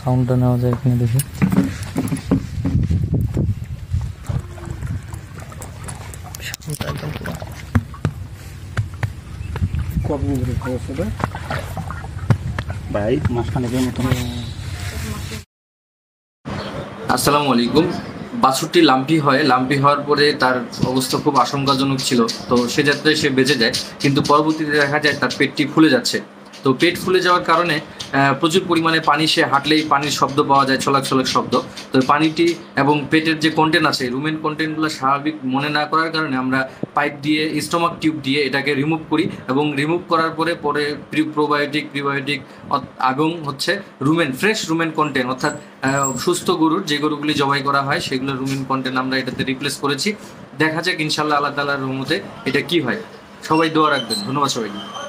সাউন্ডটা নেওয়া যায় এখানে দেখি। ভাই মাঝখানে মতন। আসসালামু আলাইকুম। বাছুরটি লাম্পি হয়, লাম্পি হওয়ার পরে তার অবস্থা খুব আশঙ্কাজনক ছিল, তো সে যাত্রায় সে বেঁচে যায়, কিন্তু পরবর্তীতে দেখা যায় তার পেটটি ফুলে যাচ্ছে। তো পেট ফুলে যাওয়ার কারণে প্রচুর পরিমাণে পানি, সে হাঁটলেই পানির শব্দ পাওয়া যায়, ছলাক ছলাক শব্দ। তো পানিটি এবং পেটের যে কন্টেন্ট আছে, রুমেন কন্টেন্টগুলো স্বাভাবিক মনে না করার কারণে আমরা পাইপ দিয়ে, স্টোমাক টিউব দিয়ে এটাকে রিমুভ করি, এবং রিমুভ করার পরে প্রোবায়োটিক, প্রিবায়োটিক এবং হচ্ছে রুমেন, ফ্রেশ রুমেন কন্টেন্ট, অর্থাৎ সুস্থ গরুর যে গরুগুলি জবাই করা হয় সেগুলো রুমেন কন্টেন্ট আমরা এটাতে রিপ্লেস করেছি। দেখা যাক ইনশাল্লাহ আল্লাহ তাআলার রহমতে এটা কি হয়। সবাই দোয়া রাখবেন। ধন্যবাদ সবাইকে।